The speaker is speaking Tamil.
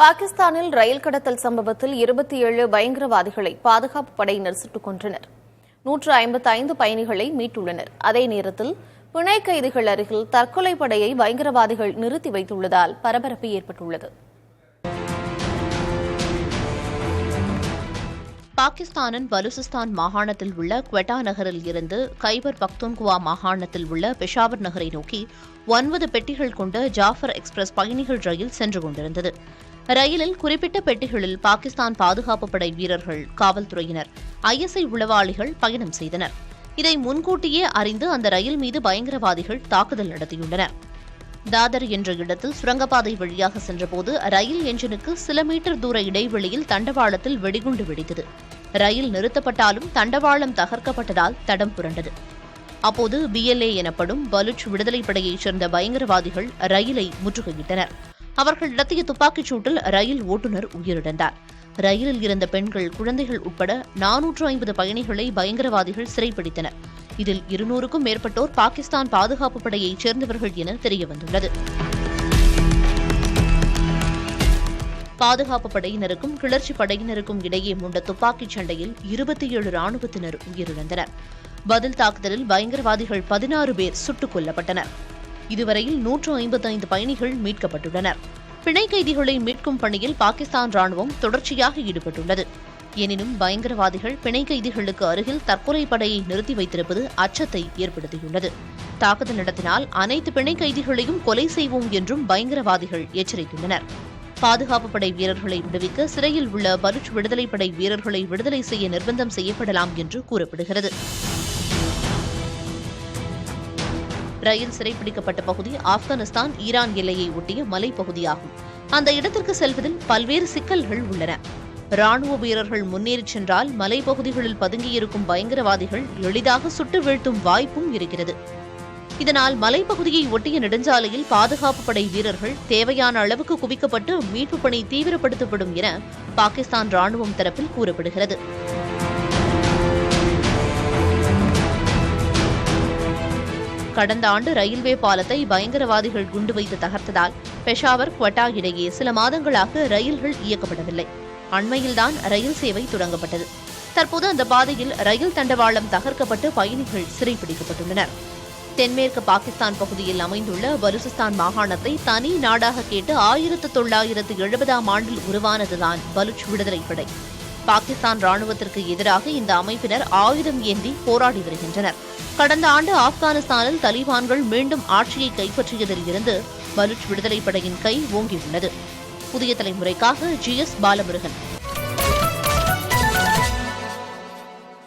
பாகிஸ்தானில் ரயில் கடத்தல் சம்பவத்தில் 27 பயங்கரவாதிகளை பாதுகாப்பு படையினர் சுட்டுக் கொன்றனர். 155 பயணிகளை மீட்டுள்ளனர். அதே நேரத்தில் பிணை கைதிகள் அருகில் தற்கொலை படையை பயங்கரவாதிகள் நிறுத்தி வைத்துள்ளதால் பரபரப்பு ஏற்பட்டுள்ளது. பாகிஸ்தானின் பலுசிஸ்தான் மாகாணத்தில் உள்ள குவெட்டா நகரில் இருந்து கைபர் பக்துன்குவா மாகாணத்தில் உள்ள பெஷாவர் நகரை நோக்கி 9 பெட்டிகள் கொண்ட ஜாஃபர் எக்ஸ்பிரஸ் பயணிகள் ரயில் சென்று கொண்டிருந்தது. ரயிலில் குறிப்பிட்ட பெட்டிகளில் பாகிஸ்தான் பாதுகாப்பு படை வீரர்கள், காவல்துறையினர், ISI உளவாளிகள் பயணம் செய்தனர். இதை முன்கூட்டியே அறிந்து அந்த ரயில் மீது பயங்கரவாதிகள் தாக்குதல் நடத்தியுள்ளனர். தாதர் என்ற இடத்தில் சுரங்கப்பாதை வழியாக சென்றபோது ரயில் எஞ்சினுக்கு சில மீட்டர் தூர இடைவெளியில் தண்டவாளத்தில் வெடிகுண்டு வெடித்தது. ரயில் நிறுத்தப்பட்டாலும் தண்டவாளம் தகர்க்கப்பட்டதால் தடம் புரண்டது. அப்போது BLA எனப்படும் பலுச் விடுதலை படையைச் சேர்ந்த பயங்கரவாதிகள் ரயிலை முற்றுகையிட்டனர். அவர்கள் நடத்திய துப்பாக்கிச் சூட்டில் ரயில் ஓட்டுநர் உயிரிழந்தார். ரயிலில் இருந்த பெண்கள், குழந்தைகள் உட்பட 450 பயணிகளை பயங்கரவாதிகள் சிறைப்பிடித்தனர். இதில் 200க்கும் மேற்பட்டோர் பாகிஸ்தான் பாதுகாப்பு படையைச் சேர்ந்தவர்கள் என தெரியவந்துள்ளது. பாதுகாப்பு படையினருக்கும் கிளர்ச்சி படையினருக்கும் இடையே மூண்ட துப்பாக்கிச் சண்டையில் 27 ராணுவத்தினர் உயிரிழந்தனர். பதில் தாக்குதலில் பயங்கரவாதிகள் 16 பேர் சுட்டுக் கொல்லப்பட்டனர். இதுவரையில் 155 பயணிகள் மீட்கப்பட்டுள்ளனர். பிணை கைதிகளை மீட்கும் பணியில் பாகிஸ்தான் ராணுவம் தொடர்ச்சியாக ஈடுபட்டுள்ளது. எனினும் பயங்கரவாதிகள் பிணை கைதிகளுக்கு அருகில் தற்கொலை படையை நிறுத்தி வைத்திருப்பது அச்சத்தை ஏற்படுத்தியுள்ளது. தாக்குதல் நடத்தினால் அனைத்து பிணை கைதிகளையும் கொலை செய்வோம் என்றும் பயங்கரவாதிகள் எச்சரித்துள்ளனர். பாதுகாப்பு படை வீரர்களை விடுவிக்க சிறையில் உள்ள பலுச் விடுதலை படை வீரர்களை விடுதலை செய்ய நிர்பந்தம் செய்யப்படலாம் என்று கூறப்படுகிறது. ரயில் சிறைப்பிடிக்கப்பட்ட பகுதி ஆப்கானிஸ்தான் ஈரான் எல்லையை ஒட்டிய மலைப்பகுதியாகும். அந்த இடத்திற்கு செல்வதில் பல்வேறு சிக்கல்கள் உள்ளன. ராணுவ வீரர்கள் முன்னேறிச் சென்றால் மலைப்பகுதிகளில் பதுங்கியிருக்கும் பயங்கரவாதிகள் எளிதாக சுட்டு வீழ்த்தும் வாய்ப்பும் இருக்கிறது. இதனால் மலைப்பகுதியை ஒட்டிய நெடுஞ்சாலையில் பாதுகாப்பு படை வீரர்கள் தேவையான அளவுக்கு குவிக்கப்பட்டு மீட்பு பணி தீவிரப்படுத்தப்படும் என பாகிஸ்தான் ராணுவம் தரப்பில் கூறப்படுகிறது. கடந்த ஆண்டு ரயில்வே பாலத்தை பயங்கரவாதிகள் குண்டு வைத்து தகர்த்ததால் பெஷாவர், குவெட்டா இடையே சில மாதங்களாக ரயில்கள் இயக்கப்படவில்லை. அண்மையில்தான் ரயில் சேவை தொடங்கப்பட்டது. தற்போது அந்த பாதையில் ரயில் தண்டவாளம் தகர்க்கப்பட்டு பயணிகள் சிறைப்பிடிக்கப்பட்டுள்ளனர். தென்மேற்கு பாகிஸ்தான் பகுதியில் அமைந்துள்ள பலுசிஸ்தான் மாகாணத்தை தனி நாடாக கேட்டு 1970ஆம் ஆண்டில் உருவானதுதான் பலுச் விடுதலை படை. பாகிஸ்தான் ராணுவத்திற்கு எதிராக இந்த அமைப்பினர் ஆயுதம் ஏந்தி போராடி வருகின்றனர். கடந்த ஆண்டு ஆப்கானிஸ்தானில் தலிபான்கள் மீண்டும் ஆட்சியை கைப்பற்றியதில் இருந்து பலுச் விடுதலை படையின் கை ஓங்கியுள்ளது. புதிய தலைமுறைக்காக GS பாலமுருகன்.